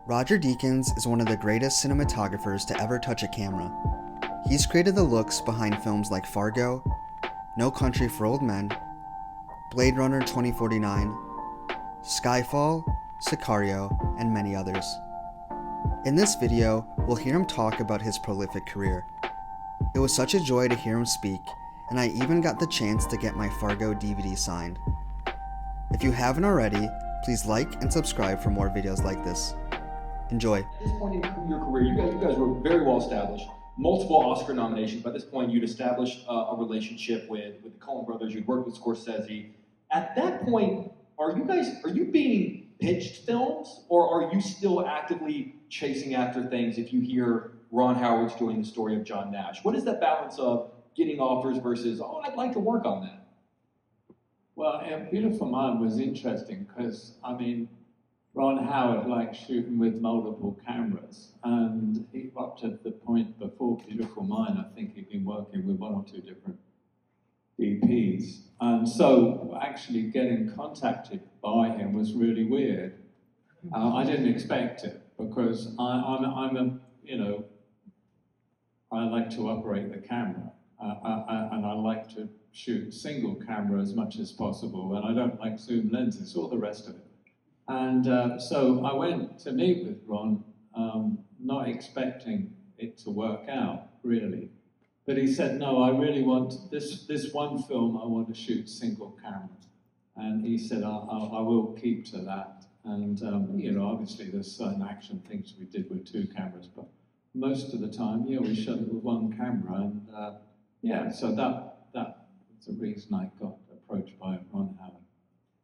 Roger Deakins is one of the greatest cinematographers to ever touch a camera. He's created the looks behind films like Fargo, No Country for Old Men, Blade Runner 2049, Skyfall, Sicario, and many others. In this video, we'll hear him talk about his prolific career. It was such a joy to hear him speak, and I even got the chance to get my Fargo DVD signed. If you haven't already, please like and subscribe for more videos like this. Enjoy. At this point in your career, you guys were very well established. Multiple Oscar nominations. By this point, you'd established a relationship with the Coen brothers. You'd worked with Scorsese. At that point, are you being pitched films, or are you still actively chasing after things if you hear Ron Howard's doing the story of John Nash? What is that balance of getting offers versus, oh, I'd like to work on that? Well, Beautiful Mind was interesting because, Ron Howard liked shooting with multiple cameras, and he, up to the point before Beautiful Mind, I think he'd been working with one or two different DPs. And so actually getting contacted by him was really weird. I didn't expect it because I like to operate the camera, and I like to shoot single camera as much as possible, and I don't like zoom lenses or the rest of it. And so I went to meet with Ron, not expecting it to work out, really. But he said, no, I really want this one film, I want to shoot single camera. And he said, I will keep to that. And, obviously there's certain action things we did with two cameras, but most of the time, we shot it with one camera. And so that was the reason I got approached by Ron Howard.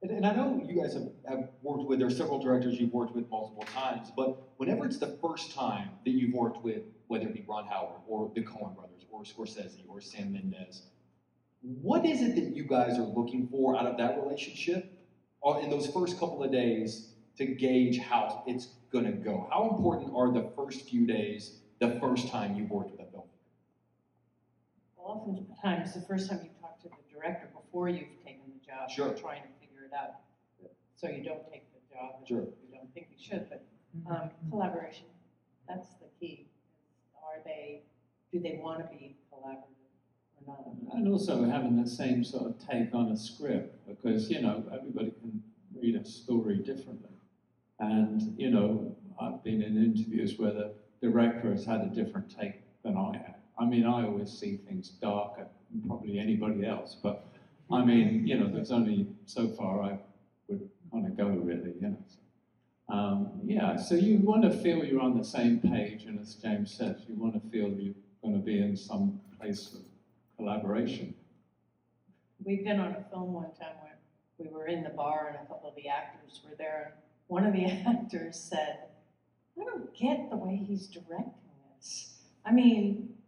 And I know you guys have worked with, there are several directors you've worked with multiple times, but whenever it's the first time that you've worked with, whether it be Ron Howard or the Coen brothers or Scorsese or Sam Mendes, what is it that you guys are looking for out of that relationship in those first couple of days to gauge how it's going to go? How important are the first few days, the first time you've worked with a filmmaker? Well, oftentimes the first time you talk to the director before you've taken the job, Sure. You're trying to figure it out, so you don't take the job. Sure. You don't think you should, but collaboration, that's the key. Do they want to be collaborative or not? And also having the same sort of take on a script, because, everybody can read a story differently. And, I've been in interviews where the director has had a different take than I have. I always see things darker than probably anybody else, but there's only so far I would kind of go, really, So you want to feel you're on the same page, and as James says, you want to feel you're going to be in some place of collaboration. We've been on a film one time where we were in the bar and a couple of the actors were there, and one of the actors said, I don't get the way he's directing this.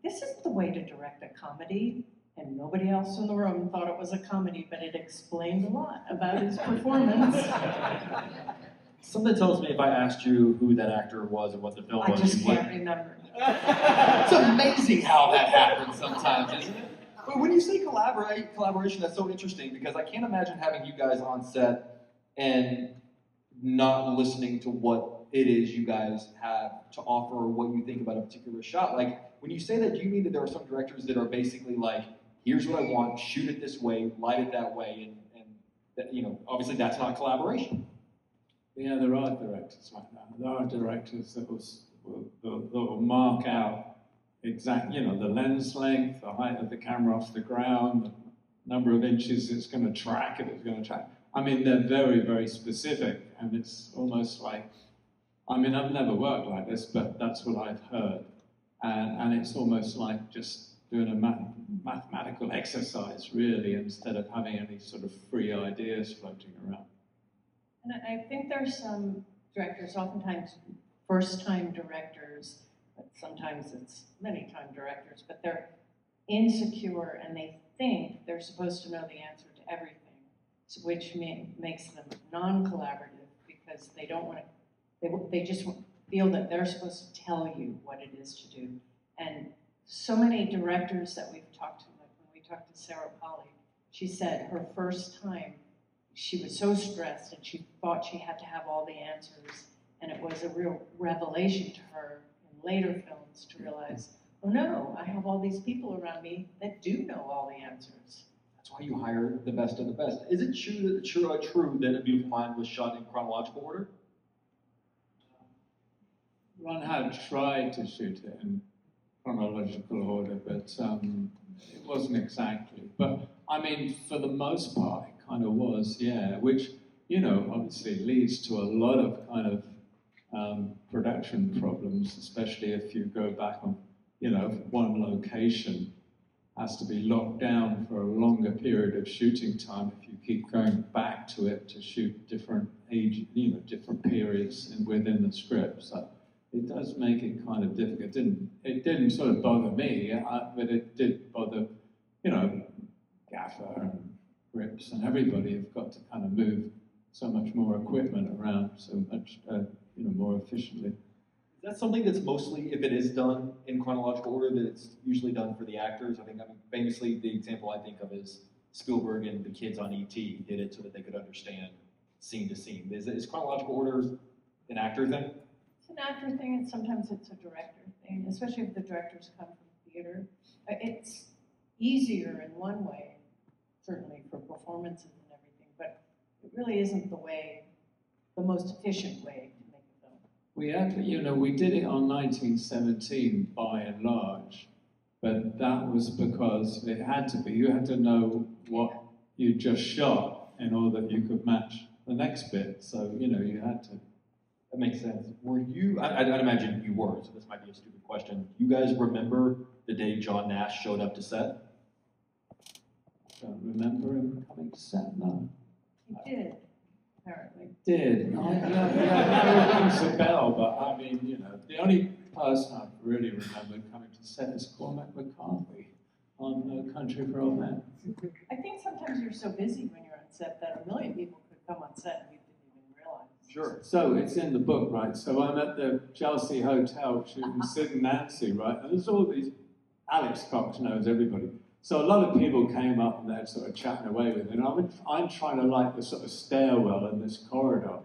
This isn't the way to direct a comedy. And nobody else in the room thought it was a comedy, but it explained a lot about his performance. Something tells me if I asked you who that actor was and what the film was, I just can't remember. It's amazing how that happens sometimes, isn't it? But when you say collaboration, that's so interesting because I can't imagine having you guys on set and not listening to what it is you guys have to offer or what you think about a particular shot. Like, when you say that, do you mean that there are some directors that are basically like, here's what I want, shoot it this way, light it that way, and that, obviously that's not collaboration. Yeah, there are directors like that. There are directors that will mark out exact, the lens length, the height of the camera off the ground, the number of inches it's going to track, if it's going to track. They're very, very specific, and it's almost like, I've never worked like this, but that's what I've heard. And it's almost like just doing a mathematical exercise, really, instead of having any sort of free ideas floating around. And I think there's some directors, oftentimes first-time directors, but sometimes it's many-time directors, but they're insecure and they think they're supposed to know the answer to everything, which makes them non-collaborative because they don't want to, they just feel that they're supposed to tell you what it is to do. And so many directors that we've talked to, like when we talked to Sarah Polley, she said her first time she was so stressed and she thought she had to have all the answers, and it was a real revelation to her in later films to realize, oh no, I have all these people around me that do know all the answers. That's why you hire the best of the best. Is it true that A Beautiful Mind was shot in chronological order? Ron had tried to shoot it in chronological order, but it wasn't exactly. But I mean, for the most part, it kind of was, yeah. Which, you know, obviously leads to a lot of kind of production problems, especially if you go back on, you know, one location has to be locked down for a longer period of shooting time if you keep going back to it to shoot different age, you know, different periods within the script. So it does make it kind of difficult. It didn't sort of bother me, but it did bother, you know, Gaffer and Grips and everybody have got to kind of move so much more equipment around so much, you know, more efficiently. Is that something that's mostly, if it is done in chronological order, that it's usually done for the actors? I mean, famously, the example I think of is Spielberg and the kids on E.T. did it so that they could understand scene to scene. Is chronological order an actor thing? It's an actor thing, and sometimes it's a director thing, especially if the directors come from theater. It's easier in one way, certainly for performances and everything, but it really isn't the most efficient way to make a film. We had, you know, we did it on 1917 by and large, but that was because it had to be. You had to know what you just shot in order that you could match the next bit. So, you know, you had to. That makes sense. Were you, I'd imagine you were, so this might be a stupid question. You guys remember the day John Nash showed up to set? Don't remember him coming to set, no. He did, apparently. Did. Yeah, rings a bell, but I mean, you know, the only person I really remember coming to set is Cormac McCarthy on No Country for Old Men. I think sometimes you're so busy when you're on set that a million people could come on set and you didn't even realize. Sure. So it's in the book, right? So I'm at the Chelsea Hotel shooting Sid and Nancy, right? And there's all these, Alex Cox knows everybody. So a lot of people came up and they're sort of chatting away with me. And I'm trying to light the sort of stairwell in this corridor.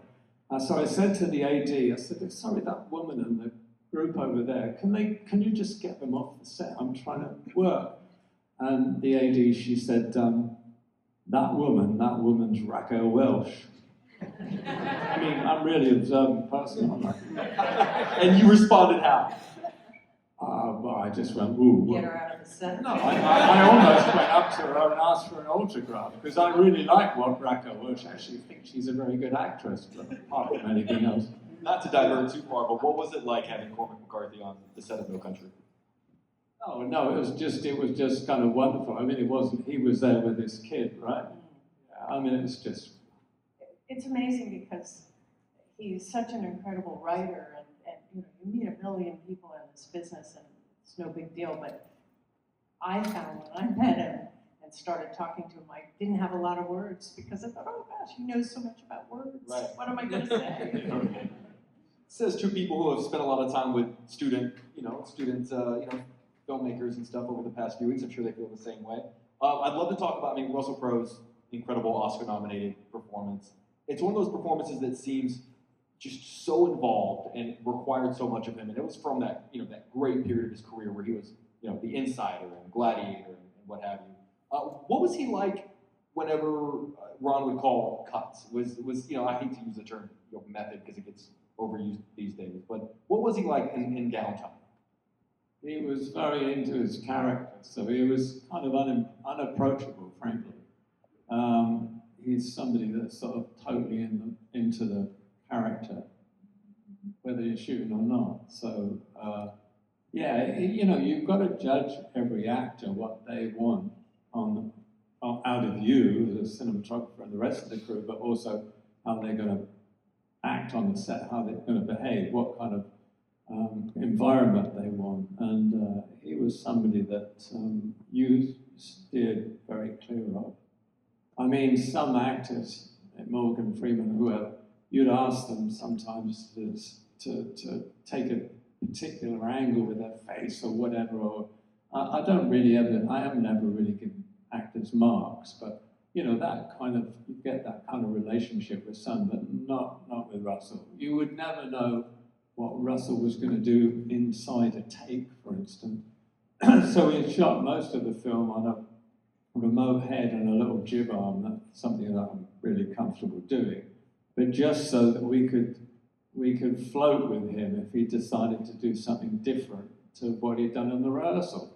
So I said to the AD, I said, sorry, that woman and the group over there, can you just get them off the set? I'm trying to work. And the AD, she said, that woman's Raquel Welch. I mean, I'm really observant person. I'm like, And you responded how? well, I just went, ooh. Get her out of the set. No, I almost went up to her and asked for an autograph because I really like what Raquel Welch. I actually think she's a very good actress, but apart from anything else. Not to divert too far, but what was it like having Cormac McCarthy on the set of No Country? Oh no, it was just kind of wonderful. I mean, he was there with his kid, right? I mean, it was just. It's amazing because he's such an incredible writer, and you know, you meet a million people in this business, and it's no big deal. But I found when I met him and started talking to him, I didn't have a lot of words because I thought, oh gosh, he knows so much about words. Right. What am I going to say? Says two people who have spent a lot of time with students, filmmakers and stuff over the past few weeks. I'm sure they feel the same way. I'd love to talk about, Russell Crowe's incredible Oscar-nominated performance. It's one of those performances that seems just so involved and required so much of him. And it was from that, that great period of his career where he was, the Insider and Gladiator and what have you. What was he like whenever Ron would call cuts? Was I hate to use the term method because it gets overused these days, but what was he like in downtime? He was very into his character, so he was kind of unapproachable, frankly. He's somebody that's sort of totally into the character, whether you're shooting or not. So, you've got to judge every actor what they want out of you, the cinematographer and the rest of the crew, but also how they're going to act on the set, how they're going to behave, what kind of environment they want. And he was somebody that you steered very clear of. I mean, some actors, like Morgan Freeman, whoever, you'd ask them sometimes to take a particular angle with their face or whatever. Or I haven't ever really given actors marks, but you know, that kind of, you get that kind of relationship with Sun, but not with Russell. You would never know what Russell was going to do inside a take, for instance. So we shot most of the film on a remote head and a little jib arm. That's something that I'm really comfortable doing, but just so that we could float with him if he decided to do something different to what he'd done in the rehearsal.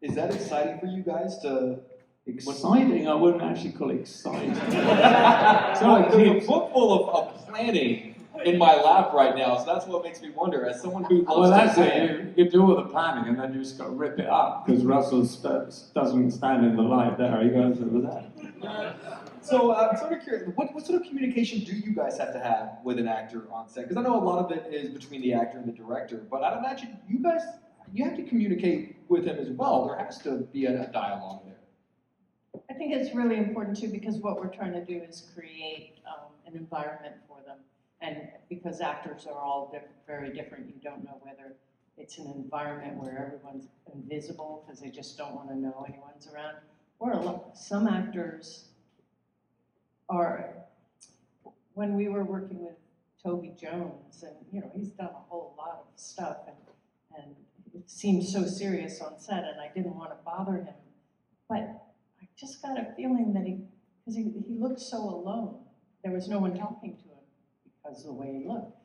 Is that exciting for you guys to? Exciting? I wouldn't actually call it exciting. So there's a book full of planning in my lap right now, so that's what makes me wonder. As someone who loves Well, that's to it. You do all the planning, and then you just got to rip it up because Russell doesn't stand in the light there. He goes over there. So I'm sort of curious, what sort of communication do you guys have to have with an actor on set? Because I know a lot of it is between the actor and the director, but I'd imagine you have to communicate with him as well. There has to be a dialogue there. I think it's really important too, because what we're trying to do is create an environment for them. And because actors are all very different, you don't know whether it's an environment where everyone's invisible because they just don't want to know anyone's around, or some actors are. When we were working with Toby Jones, and you know, he's done a whole lot of stuff, and it seemed so serious on set, and I didn't want to bother him, but I just got a feeling that because he looked so alone, there was no one talking to him because of the way he looked.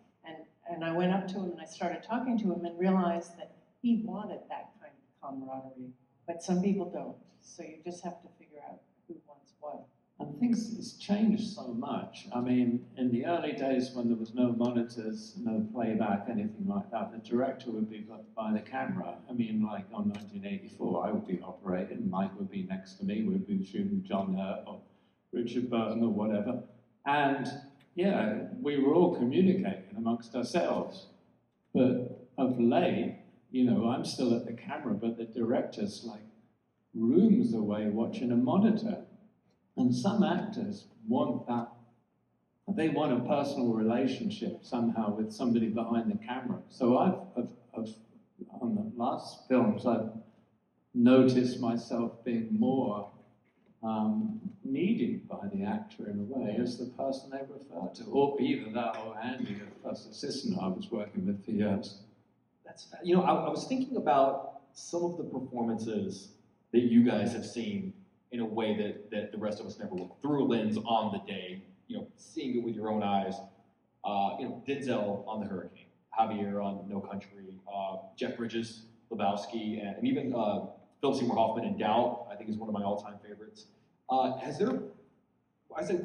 And I went up to him and I started talking to him and realized that he wanted that kind of camaraderie, but some people don't. So you just have to figure out who wants what. And things it's changed so much. I mean, in the early days when there was no monitors, no playback, anything like that, the director would be by the camera. I mean, like on 1984, I would be operating, Mike would be next to me, we'd be shooting John Hurt or Richard Burton or whatever. And yeah, we were all communicating amongst ourselves. But of late, you know, I'm still at the camera, but the director's like rooms away watching a monitor. And some actors want that. They want a personal relationship somehow with somebody behind the camera. So I've on the last films, I've noticed myself being more needed by the actor in a way as the person they refer to, or either that or Andy, the first assistant I was working with for years. You know, I was thinking about some of the performances that you guys have seen in a way that the rest of us never will. Through a lens on the day, you know, seeing it with your own eyes. You know, Denzel on The Hurricane, Javier on No Country, Jeff Bridges, Lebowski, and even Philip Seymour Hoffman in Doubt, I think is one of my all-time favorites. What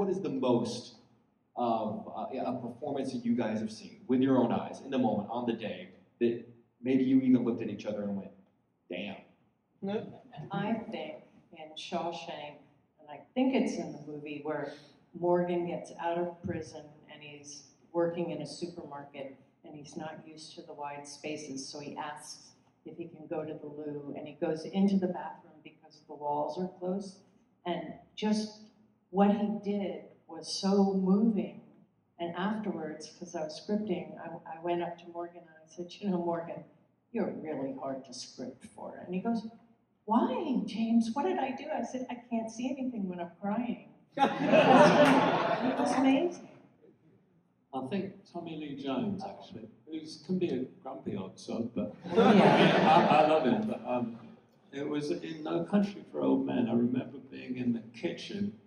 is the most a performance that you guys have seen with your own eyes in the moment, on the day, that maybe you even looked at each other and went, damn. I think in Shawshank, and I think it's in the movie, where Morgan gets out of prison and he's working in a supermarket and he's not used to the wide spaces, so he asks if he can go to the loo, and he goes into the bathroom because the walls are close, and just what he did was so moving. And afterwards, because I was scripting, I went up to Morgan and I said, you know, Morgan, you're really hard to script for. And he goes, why, James? What did I do? I said, I can't see anything when I'm crying. It was amazing. I think Tommy Lee Jones, actually, who can be a grumpy old sod, but Yeah. I love him. But it was in No Country for Old Men. I remember being in the kitchen,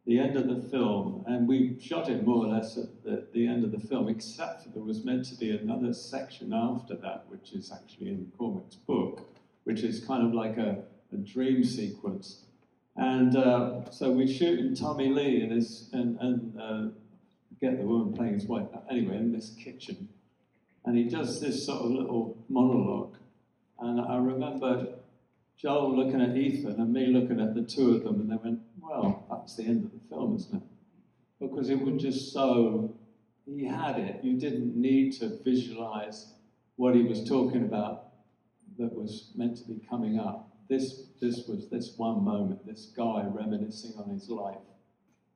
the end of the film, and we shot it more or less at the end of the film, except for there was meant to be another section after that, which is actually in Cormac's book, which is kind of like a dream sequence. And so we shoot in Tommy Lee and get the woman playing his wife, anyway, in this kitchen. And he does this sort of little monologue. And I remember Joel looking at Ethan and me looking at the two of them, and they went, well, that's the end of the film, isn't it? Because it was just so, he had it. You didn't need to visualize what he was talking about that was meant to be coming up. This was this one moment, this guy reminiscing on his life.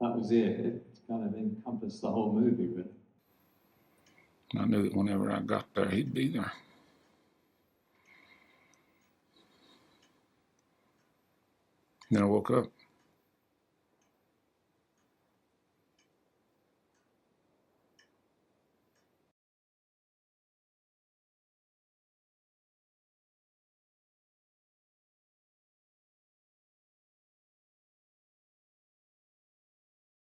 That was it. It kind of encompassed the whole movie, really. I knew that whenever I got there, he'd be there. Then I woke up.